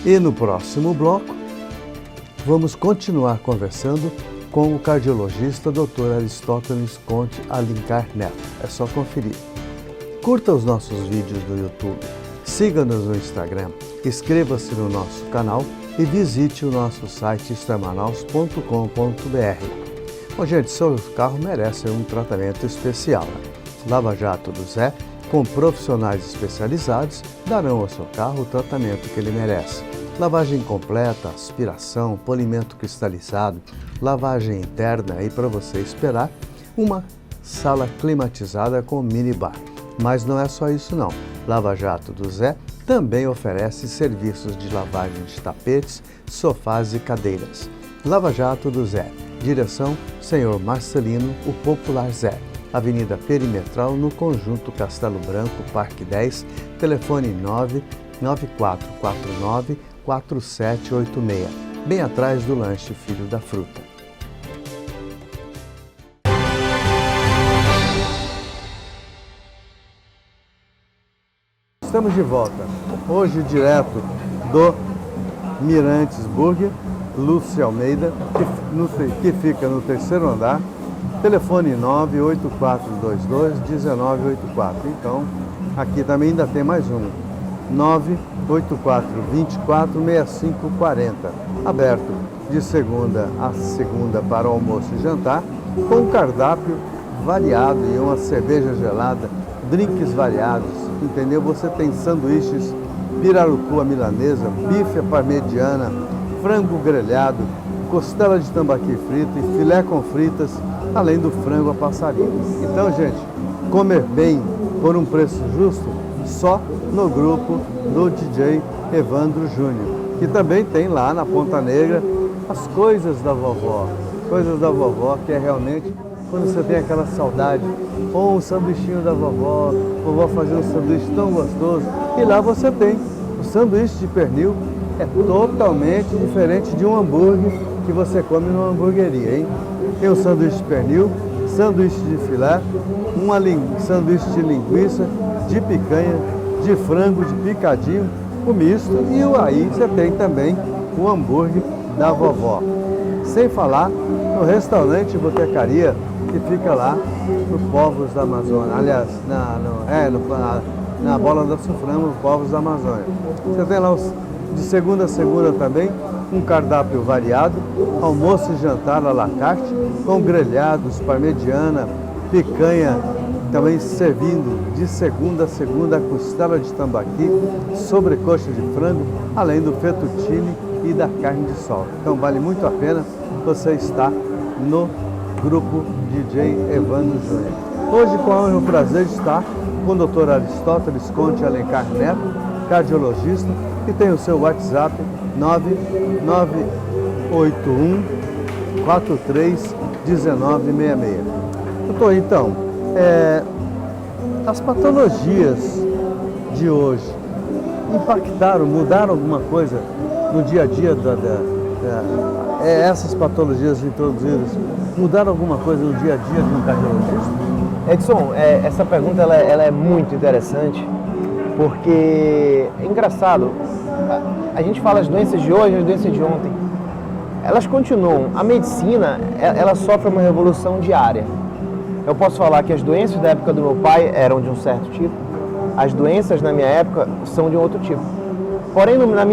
E no próximo bloco, vamos continuar conversando com o cardiologista Dr. Aristóteles Conte Alencar Neto. É só conferir. Curta os nossos vídeos do YouTube, siga-nos no Instagram, inscreva-se no nosso canal e visite o nosso site extremanaus.com.br. Bom, gente, seu carro merece um tratamento especial, né? Lava Jato do Zé, com profissionais especializados, darão ao seu carro o tratamento que ele merece. Lavagem completa, aspiração, polimento cristalizado, lavagem interna e, para você esperar, uma sala climatizada com minibar. Mas não é só isso não. Lava Jato do Zé também oferece serviços de lavagem de tapetes, sofás e cadeiras. Lava Jato do Zé, direção Senhor Marcelino, o Popular Zé. Avenida Perimetral, no Conjunto Castelo Branco, Parque 10, telefone 99449-4786, bem atrás do lanche Filho da Fruta. Estamos de volta, hoje direto do Mirantes Burger, Lúcia Almeida, que fica no terceiro andar. Telefone 98422-1984. Então, aqui também ainda tem mais um. 984-24-6540. Aberto de segunda a segunda para almoço e jantar, com um cardápio variado e uma cerveja gelada, drinks variados, entendeu? Você tem sanduíches, pirarucu à milanesa, bife à parmegiana, frango grelhado, costela de tambaqui frito e filé com fritas, além do frango a passarinho. Então, gente, comer bem por um preço justo só no grupo do DJ Evandro Júnior, que também tem lá na Ponta Negra as coisas da vovó. Coisas da vovó, que é realmente quando você tem aquela saudade, ou um sanduichinho da vovó, vovó fazendo um sanduíche tão gostoso. E lá você tem o sanduíche de pernil, é totalmente diferente de um hambúrguer que você come numa hamburgueria, hein? Tem o sanduíche de pernil, sanduíche de filé, sanduíche de linguiça, de picanha, de frango, de picadinho, o misto, e aí você tem também o hambúrguer da vovó. Sem falar no restaurante Botecaria, que fica lá no Povos da Amazônia, aliás, na Bola da Suframa, no Povos da Amazônia. Você tem lá de segunda a segunda também, um cardápio variado, almoço e jantar à la carte, com grelhados, parmegiana, picanha, também servindo de segunda a segunda costela de tambaqui, sobrecoxa de frango, além do fettuccine e da carne de sol. Então vale muito a pena você estar no grupo DJ Evandro Júnior. Hoje, com o prazer de estar com o Dr. Aristóteles Conte Alencar Neto, cardiologista, que tem o seu WhatsApp 9981-431966. Doutor, então, as patologias de hoje impactaram, mudaram alguma coisa no dia a dia essas patologias introduzidas mudaram alguma coisa no dia a dia de um cardiologista? Edson, essa pergunta ela é muito interessante, porque é engraçado, a gente fala as doenças de hoje, as doenças de ontem, elas continuam. A medicina, ela sofre uma revolução diária. Eu posso falar que as doenças da época do meu pai eram de um certo tipo, as doenças na minha época são de um outro tipo. Porém, na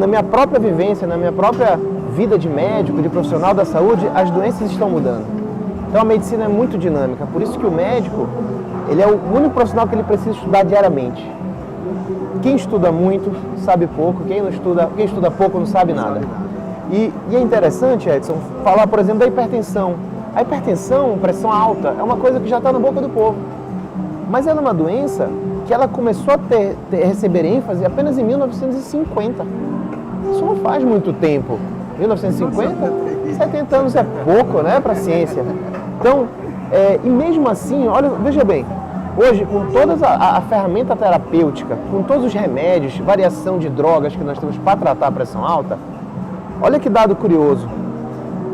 minha própria vivência, na minha própria vida de médico, de profissional da saúde, as doenças estão mudando. Então a medicina é muito dinâmica, por isso que o médico, ele é o único profissional que ele precisa estudar diariamente. Quem estuda muito sabe pouco, quem estuda pouco não sabe nada. E é interessante, Edson, falar, por exemplo, da hipertensão. A hipertensão, pressão alta, é uma coisa que já está na boca do povo. Mas ela é uma doença que ela começou a receber ênfase apenas em 1950. Isso não faz muito tempo. 1950? 70 anos é pouco, né, para a ciência. Então, e mesmo assim, olha, veja bem, hoje, com toda a ferramenta terapêutica, com todos os remédios, variação de drogas que nós temos para tratar a pressão alta, olha que dado curioso.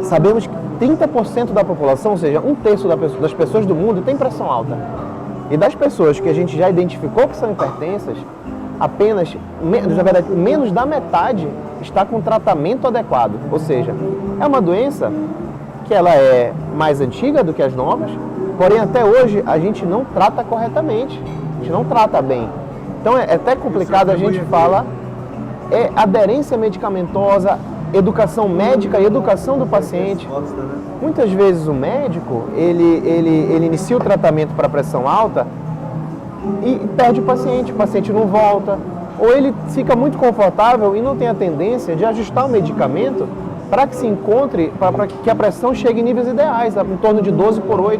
Sabemos que 30% da população, ou seja, 1/3 das pessoas do mundo tem pressão alta. E das pessoas que a gente já identificou que são hipertensas, apenas, na verdade, menos da metade está com tratamento adequado. Ou seja, é uma doença que ela é mais antiga do que as novas, porém até hoje a gente não trata corretamente, a gente não trata bem. Então é até complicado, a gente fala, aderência medicamentosa, educação médica e educação do paciente. Muitas vezes o médico, ele inicia o tratamento para pressão alta e perde o paciente não volta, ou ele fica muito confortável e não tem a tendência de ajustar o medicamento para que se encontre, para que a pressão chegue em níveis ideais, em torno de 12/8.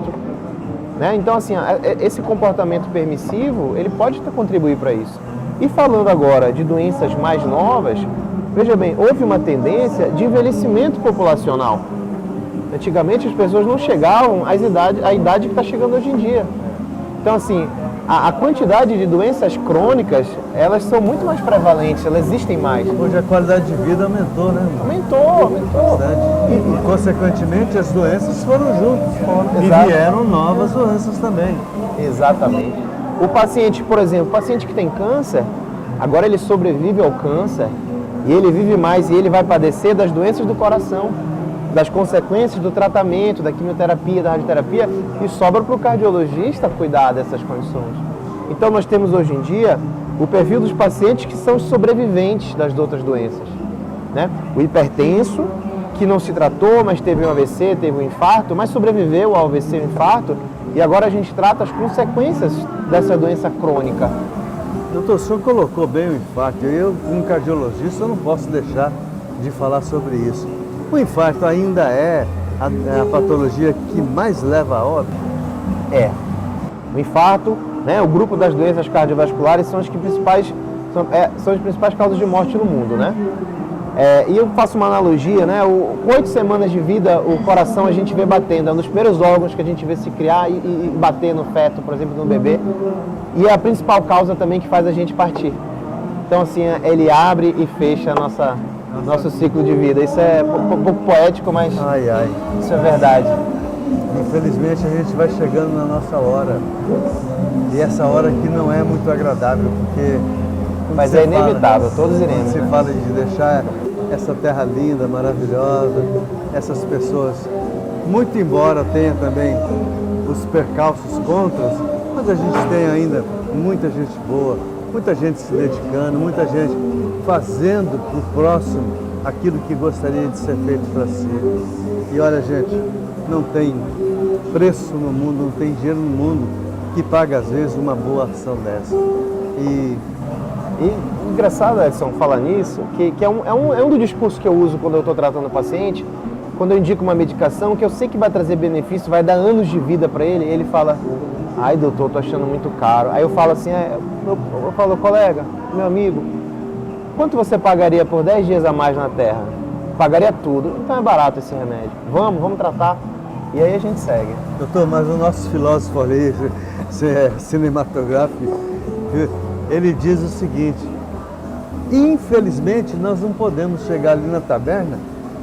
Né? Então, assim, esse comportamento permissivo, ele pode contribuir para isso. E falando agora de doenças mais novas, veja bem, houve uma tendência de envelhecimento populacional. Antigamente as pessoas não chegavam à idade que está chegando hoje em dia. Então, assim, a quantidade de doenças crônicas, elas são muito mais prevalentes, elas existem mais. Hoje a qualidade de vida aumentou, né? Aumentou. E, consequentemente, as doenças foram juntas. Exato. E vieram novas doenças também. Exatamente. O paciente, por exemplo, o paciente que tem câncer, agora ele sobrevive ao câncer e ele vive mais e ele vai padecer das doenças do coração, das consequências do tratamento, da quimioterapia, da radioterapia, e sobra para o cardiologista cuidar dessas condições. Então nós temos hoje em dia o perfil dos pacientes que são os sobreviventes das outras doenças. Né? O hipertenso, que não se tratou, mas teve um AVC, teve um infarto, mas sobreviveu ao AVC e ao infarto, e agora a gente trata as consequências dessa doença crônica. Doutor, o senhor colocou bem o infarto. Eu, como cardiologista, não posso deixar de falar sobre isso. O infarto ainda é a patologia que mais leva a óbito? É. O infarto, né, o grupo das doenças cardiovasculares são as principais causas de morte no mundo, né? E eu faço uma analogia, né? Com 8 semanas de vida, o coração a gente vê batendo, é um dos primeiros órgãos que a gente vê se criar e bater no feto, por exemplo, no bebê. E é a principal causa também que faz a gente partir. Então, assim, ele abre e fecha nosso ciclo de vida. Isso é um pouco poético, mas isso é verdade. Infelizmente, a gente vai chegando na nossa hora. E essa hora aqui não é muito agradável, porque... Mas é inevitável, todos iremos. Você fala de deixar essa terra linda, maravilhosa, essas pessoas, muito embora tenha também os percalços contras, mas a gente tem ainda muita gente boa, muita gente se dedicando, muita gente fazendo para o próximo aquilo que gostaria de ser feito para si. E olha, gente, não tem preço no mundo, não tem dinheiro no mundo que paga às vezes uma boa ação dessa. E engraçado, Edson, falar nisso, que é um dos discursos que eu uso quando eu estou tratando o paciente, quando eu indico uma medicação que eu sei que vai trazer benefício, vai dar anos de vida para ele, ele fala, ai doutor, tô achando muito caro. Aí eu falo assim, eu falo, colega, meu amigo, quanto você pagaria por 10 dias a mais na Terra? Pagaria tudo, então é barato esse remédio. Vamos tratar. E aí a gente segue. Doutor, mas o nosso filósofo ali, cinematográfico, ele diz o seguinte: infelizmente nós não podemos chegar ali na taberna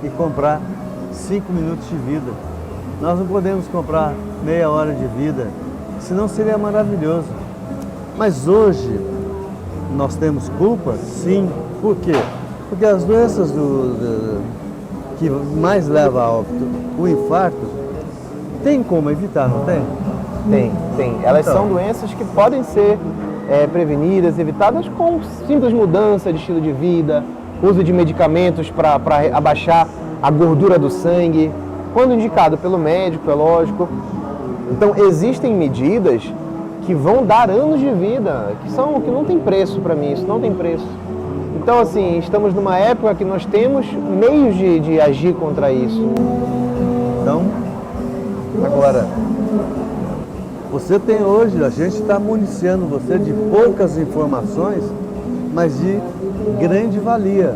e comprar 5 minutos de vida. Nós não podemos comprar meia hora de vida, senão seria maravilhoso. Mas hoje nós temos culpa? Sim. Por quê? Porque as doenças que mais levam a óbito, o infarto, tem como evitar, não tem? Tem. Elas são doenças que podem ser prevenidas, evitadas com simples mudança de estilo de vida, uso de medicamentos para abaixar a gordura do sangue, quando indicado pelo médico, é lógico. Então existem medidas que vão dar anos de vida, que não tem preço para mim, isso não tem preço. Então, assim, estamos numa época que nós temos meios de agir contra isso. Então, agora, você tem hoje, a gente está municiando você de poucas informações, mas de grande valia.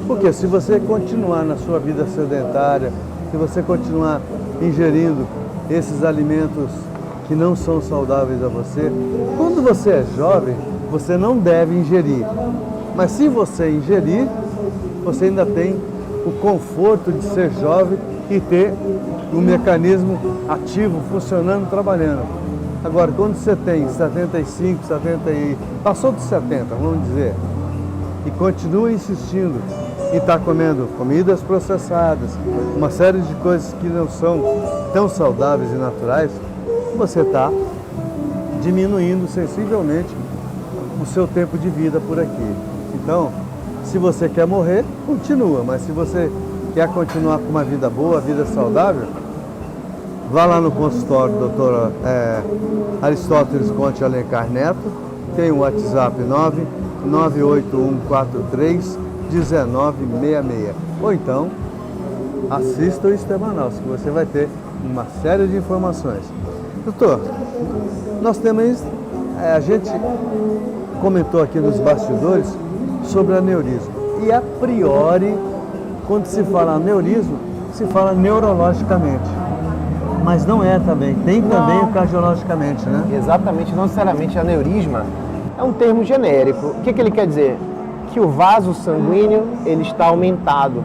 Porque se você continuar na sua vida sedentária, se você continuar ingerindo esses alimentos que não são saudáveis a você, quando você é jovem, você não deve ingerir. Mas se você ingerir, você ainda tem o conforto de ser jovem e ter um mecanismo ativo, funcionando, trabalhando. Agora, quando você tem 75, 70 passou de 70, vamos dizer, e continua insistindo em estar comendo comidas processadas, uma série de coisas que não são tão saudáveis e naturais, você está diminuindo sensivelmente o seu tempo de vida por aqui. Então, se você quer morrer, continua, mas se você quer continuar com uma vida boa, vida saudável, vá lá no consultório do Dr. Aristóteles Conte Alencar Neto, tem o WhatsApp 998-143-1966. Ou então, assista o Estebanaus, que você vai ter uma série de informações. Doutor, nós temos, a gente comentou aqui nos bastidores sobre aneurisma. E a priori, quando se fala aneurisma, se fala neurologicamente. Mas não é também, tem também o cardiologicamente, né? Exatamente, não necessariamente aneurisma é um termo genérico. O que ele quer dizer? Que o vaso sanguíneo ele está aumentado.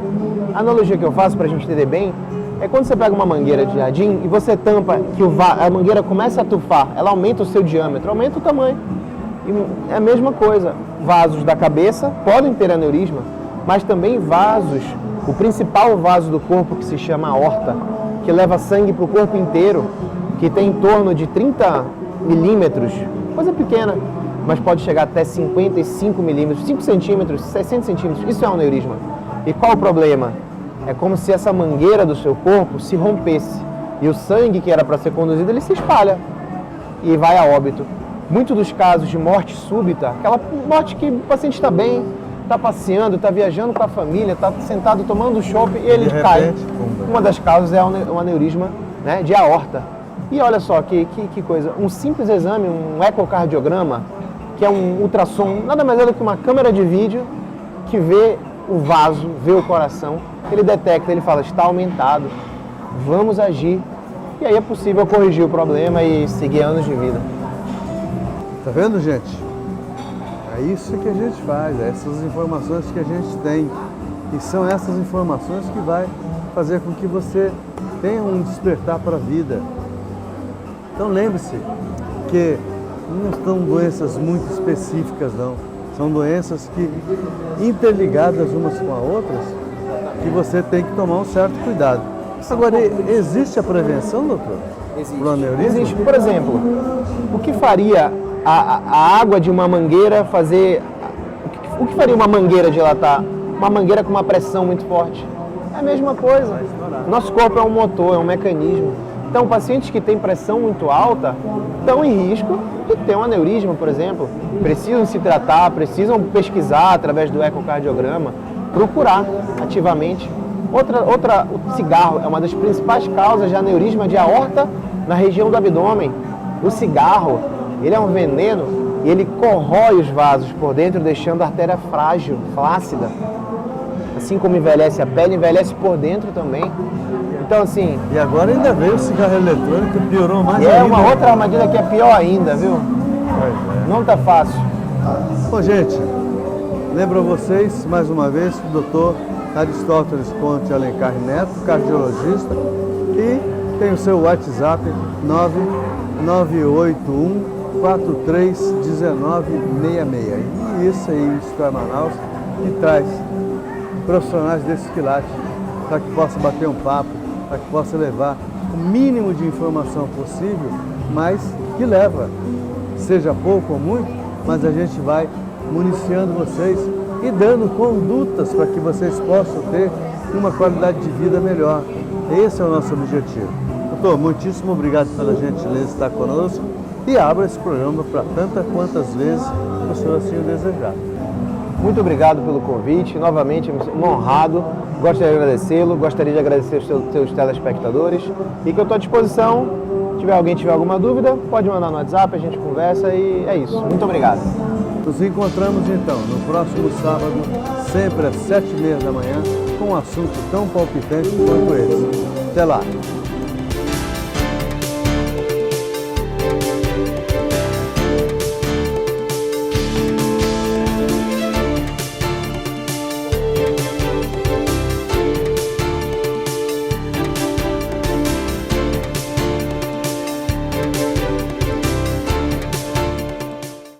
A analogia que eu faço para a gente entender bem é quando você pega uma mangueira de jardim e você tampa, que a mangueira começa a tufar, ela aumenta o seu diâmetro, aumenta o tamanho. E é a mesma coisa, vasos da cabeça podem ter aneurisma, mas também vasos, o principal vaso do corpo que se chama aorta, que leva sangue para o corpo inteiro, que tem em torno de 30 milímetros, coisa pequena, mas pode chegar até 55 milímetros, 5 centímetros, 60 centímetros, isso é um aneurisma. E qual o problema? É como se essa mangueira do seu corpo se rompesse e o sangue que era para ser conduzido, ele se espalha e vai a óbito. Muitos dos casos de morte súbita, aquela morte que o paciente está bem, está passeando, está viajando com a família, está sentado tomando chopp e ele cai. Uma das causas é um aneurisma, né, de aorta. E olha só que coisa, um simples exame, um ecocardiograma, que é um ultrassom, nada mais é do que uma câmera de vídeo que vê o vaso, vê o coração, ele detecta, ele fala, está aumentado, vamos agir. E aí é possível corrigir o problema e seguir anos de vida. Tá vendo, gente? É isso que a gente faz, é essas informações que a gente tem. E são essas informações que vai fazer com que você tenha um despertar para a vida. Então lembre-se que não são doenças muito específicas, não. São doenças que, interligadas umas com as outras, que você tem que tomar um certo cuidado. Agora, existe a prevenção, doutor? Existe. Existe. Por exemplo, o que faria a água de uma mangueira fazer... O que faria uma mangueira dilatar? Uma mangueira com uma pressão muito forte. É a mesma coisa. Nosso corpo é um motor, é um mecanismo. Então, pacientes que têm pressão muito alta estão em risco de ter um aneurisma, por exemplo. Precisam se tratar, precisam pesquisar através do ecocardiograma, procurar ativamente. O cigarro é uma das principais causas de aneurisma de aorta na região do abdômen. O cigarro, ele é um veneno e ele corrói os vasos por dentro, deixando a artéria frágil, flácida. Assim como envelhece a pele, envelhece por dentro também. Então, assim... E agora ainda veio o cigarro eletrônico, piorou mais ainda. É uma outra armadilha que é pior ainda, viu? Não tá fácil. Bom, gente, lembro a vocês, mais uma vez, o doutor Aristóteles Conte Alencar Neto, cardiologista, e tem o seu WhatsApp 99814311966. E isso aí, Isto é Manaus, que traz profissionais desse quilate para que possa bater um papo, para que possa levar o mínimo de informação possível, mas que leva, seja pouco ou muito, mas a gente vai municiando vocês e dando condutas para que vocês possam ter uma qualidade de vida melhor. Esse é o nosso objetivo. Doutor, muitíssimo obrigado pela gentileza de estar conosco e abra esse programa para tantas quantas vezes o senhor assim o desejar. Muito obrigado pelo convite, novamente um honrado, gostaria de agradecê-lo, gostaria de agradecer os seus telespectadores e que eu estou à disposição, se alguém tiver alguma dúvida, pode mandar no WhatsApp, a gente conversa e é isso. Muito obrigado. Nos encontramos então no próximo sábado, sempre às 7h30 da manhã, com um assunto tão palpitante quanto esse. Até lá!